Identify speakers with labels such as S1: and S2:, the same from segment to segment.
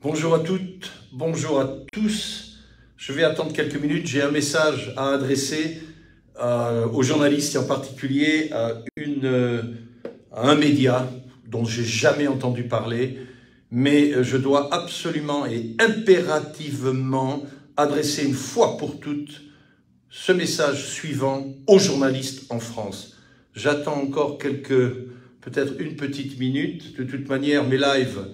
S1: Bonjour à toutes, bonjour à tous. Je vais attendre quelques minutes. J'ai un message à adresser aux journalistes et en particulier à un média dont j'ai jamais entendu parler, mais je dois absolument et impérativement adresser une fois pour toutes ce message suivant aux journalistes en France. J'attends encore peut-être une petite minute. De toute manière, mes lives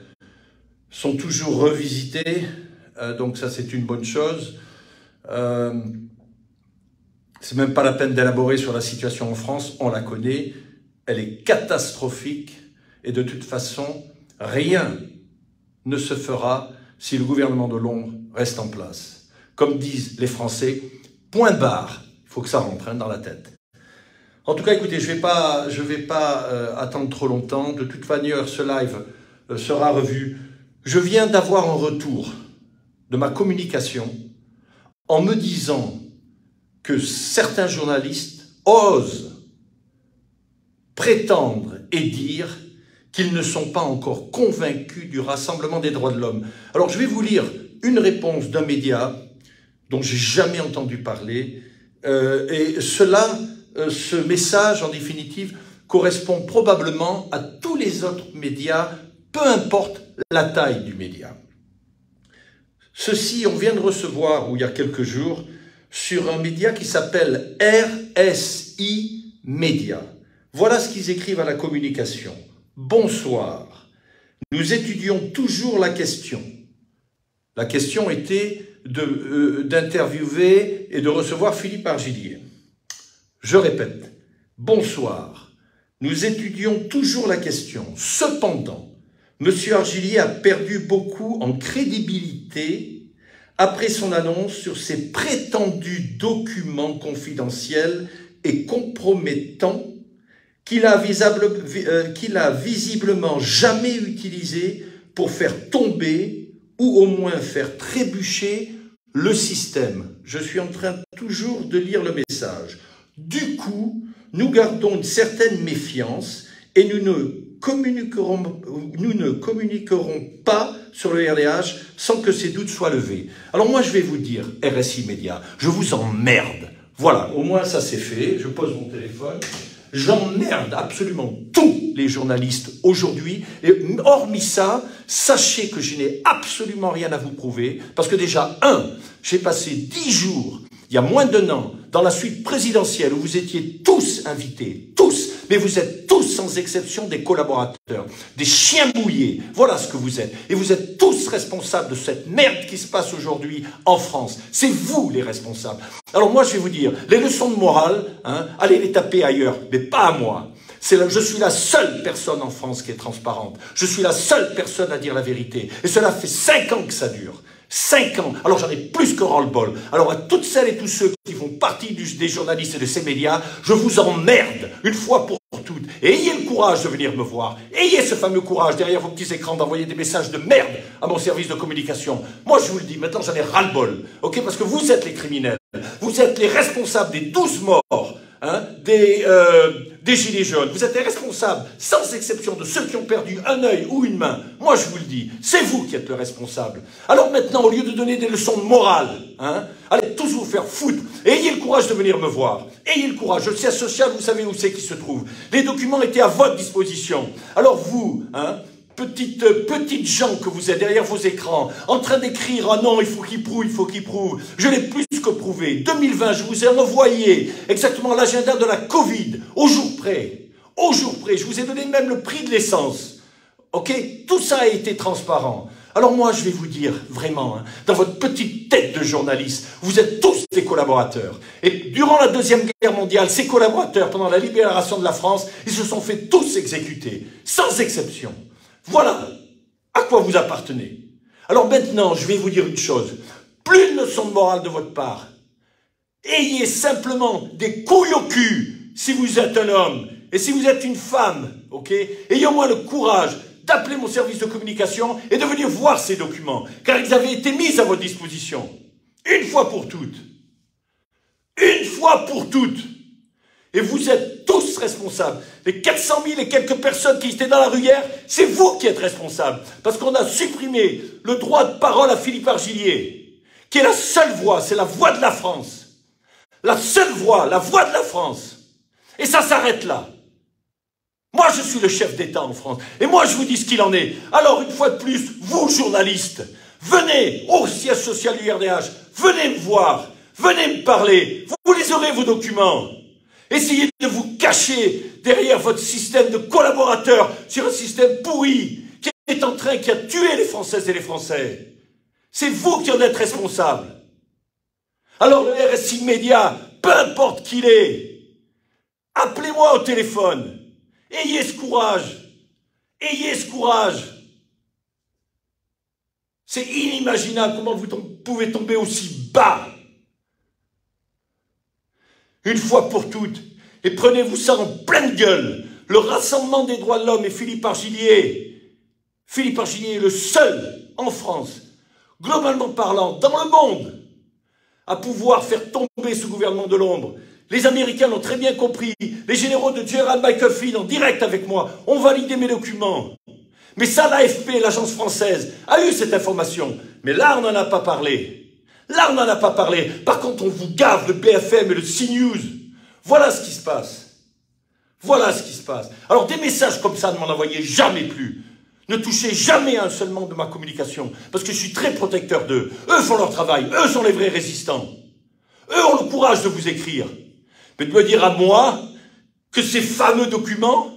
S1: sont toujours revisités, donc ça c'est une bonne chose. C'est même pas la peine d'élaborer sur la situation en France, on la connaît, elle est catastrophique et de toute façon, rien ne se fera si le gouvernement de Londres reste en place. Comme disent les Français, point barre, il faut que ça rentre dans la tête. En tout cas, écoutez, je vais pas attendre trop longtemps, de toute manière ce live sera revu. Je viens d'avoir un retour de ma communication en me disant que certains journalistes osent prétendre et dire qu'ils ne sont pas encore convaincus du rassemblement des droits de l'homme. Alors je vais vous lire une réponse d'un média dont j'ai jamais entendu parler et ce message en définitive correspond probablement à tous les autres médias, peu importe la taille du média. Ceci, on vient de recevoir, il y a quelques jours, sur un média qui s'appelle RSI Média. Voilà ce qu'ils écrivent à la communication. Bonsoir, nous étudions toujours la question. La question était d'interviewer et de recevoir Philippe Argillier. Je répète, bonsoir, nous étudions toujours la question. Cependant, M. Argillier a perdu beaucoup en crédibilité après son annonce sur ses prétendus documents confidentiels et compromettants qu'il a visiblement jamais utilisés pour faire tomber ou au moins faire trébucher le système. Je suis en train toujours de lire le message. Du coup, nous gardons une certaine méfiance et nous ne communiquerons pas sur le RDH sans que ces doutes soient levés. Alors moi, je vais vous dire, RSI Média, je vous emmerde. Voilà, au moins ça c'est fait, je pose mon téléphone. J'emmerde absolument tous les journalistes aujourd'hui. Et hormis ça, sachez que je n'ai absolument rien à vous prouver. Parce que déjà, j'ai passé 10 jours, il y a moins d'un an, dans la suite présidentielle où vous étiez tous invités, tous, mais vous êtes tous sans exception des collaborateurs, des chiens mouillés, voilà ce que vous êtes. Et vous êtes tous responsables de cette merde qui se passe aujourd'hui en France. C'est vous les responsables. Alors moi je vais vous dire, les leçons de morale, allez les taper ailleurs, mais pas à moi. Je suis la seule personne en France qui est transparente. Je suis la seule personne à dire la vérité. Et cela fait 5 ans que ça dure. 5 ans. Alors j'en ai plus que ras-le-bol. Alors à toutes celles et tous ceux qui font partie des journalistes et de ces médias, je vous emmerde une fois pour toutes. Et ayez le courage de venir me voir. Ayez ce fameux courage derrière vos petits écrans d'envoyer des messages de merde à mon service de communication. Moi je vous le dis, maintenant j'en ai ras-le-bol. Ok, parce que vous êtes les criminels. Vous êtes les responsables des 12 morts. Des gilets jaunes. Vous êtes les responsables, sans exception, de ceux qui ont perdu un œil ou une main. Moi, je vous le dis, c'est vous qui êtes le responsable. Alors maintenant, au lieu de donner des leçons de morale, allez tous vous faire foutre. Et ayez le courage de venir me voir. Ayez le courage. Le siège social, vous savez où c'est qu'il se trouve. Les documents étaient à votre disposition. Alors vous, petites gens que vous êtes derrière vos écrans, en train d'écrire « Ah non, il faut qu'il prouve, il faut qu'il prouve ». Je l'ai plus que prouvé. 2020, je vous ai envoyé exactement l'agenda de la Covid, au jour près. Au jour près. Je vous ai donné même le prix de l'essence. Ok? Tout ça a été transparent. Alors moi, je vais vous dire, vraiment, dans votre petite tête de journaliste, vous êtes tous des collaborateurs. Et durant la Deuxième Guerre mondiale, ces collaborateurs, pendant la libération de la France, ils se sont fait tous exécuter, sans exception. Voilà à quoi vous appartenez. Alors maintenant, je vais vous dire une chose. Plus de leçons de morale de votre part. Ayez simplement des couilles au cul si vous êtes un homme et si vous êtes une femme. Ok? Ayez au moins le courage d'appeler mon service de communication et de venir voir ces documents. Car ils avaient été mis à votre disposition. Une fois pour toutes. Une fois pour toutes. Et vous êtes tous responsables. Les 400 000 et quelques personnes qui étaient dans la rue hier, c'est vous qui êtes responsables. Parce qu'on a supprimé le droit de parole à Philippe Argillier, qui est la seule voix, c'est la voix de la France. La seule voix, la voix de la France. Et ça s'arrête là. Moi, je suis le chef d'État en France. Et moi, je vous dis ce qu'il en est. Alors, une fois de plus, vous, journalistes, venez au siège social du RDH. Venez me voir. Venez me parler. Vous les aurez, vos documents. Essayez de vous cacher derrière votre système de collaborateurs sur un système pourri qui a tué les Françaises et les Français. C'est vous qui en êtes responsables. Alors le RSI Média, peu importe qui il est, appelez-moi au téléphone. Ayez ce courage. Ayez ce courage. C'est inimaginable comment vous pouvez tomber aussi bas. Une fois pour toutes, et prenez-vous ça en pleine gueule, le Rassemblement des droits de l'homme et Philippe Argillier. Philippe Argillier est le seul en France, globalement parlant, dans le monde, à pouvoir faire tomber ce gouvernement de l'ombre. Les Américains l'ont très bien compris. Les généraux de Gerald McAfee en direct avec moi ont validé mes documents. Mais ça, l'AFP, l'agence française, a eu cette information. Mais là, on n'en a pas parlé. Là, on n'en a pas parlé. Par contre, on vous gave le BFM et le CNews. Voilà ce qui se passe. Voilà ce qui se passe. Alors, des messages comme ça, ne m'en envoyez jamais plus. Ne touchez jamais un seul membre de ma communication. Parce que je suis très protecteur d'eux. Eux font leur travail. Eux sont les vrais résistants. Eux ont le courage de vous écrire. Mais de me dire à moi que ces fameux documents,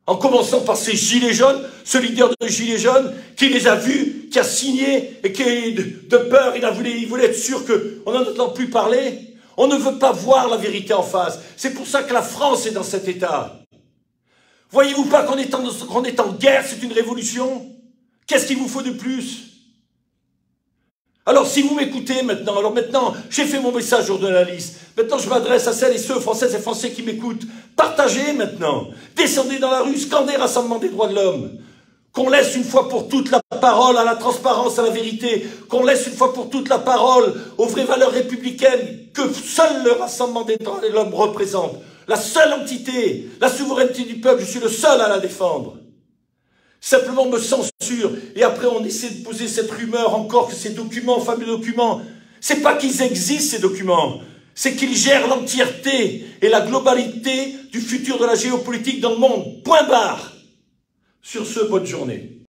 S1: en commençant par ces gilets jaunes, ce leader de gilets jaunes, qui les a vus, qui a signé, et qui, de peur, il voulait être sûr qu'on n'en entend plus parler. On ne veut pas voir la vérité en face. C'est pour ça que la France est dans cet état. Voyez-vous pas qu'on est en guerre, c'est une révolution? Qu'est-ce qu'il vous faut de plus? Alors si vous m'écoutez maintenant, j'ai fait mon message aux journalistes. Maintenant je m'adresse à celles et ceux, Françaises et Français qui m'écoutent. Partagez maintenant. Descendez dans la rue, scandez Rassemblement des droits de l'homme. Qu'on laisse une fois pour toutes la parole à la transparence, à la vérité. Qu'on laisse une fois pour toutes la parole aux vraies valeurs républicaines que seul le Rassemblement des droits de l'homme représente. La seule entité, la souveraineté du peuple, je suis le seul à la défendre. Simplement me censure, et après on essaie de poser cette rumeur encore que ces documents, fameux documents, c'est pas qu'ils existent ces documents, c'est qu'ils gèrent l'entièreté et la globalité du futur de la géopolitique dans le monde. Point barre. Sur ce, bonne journée.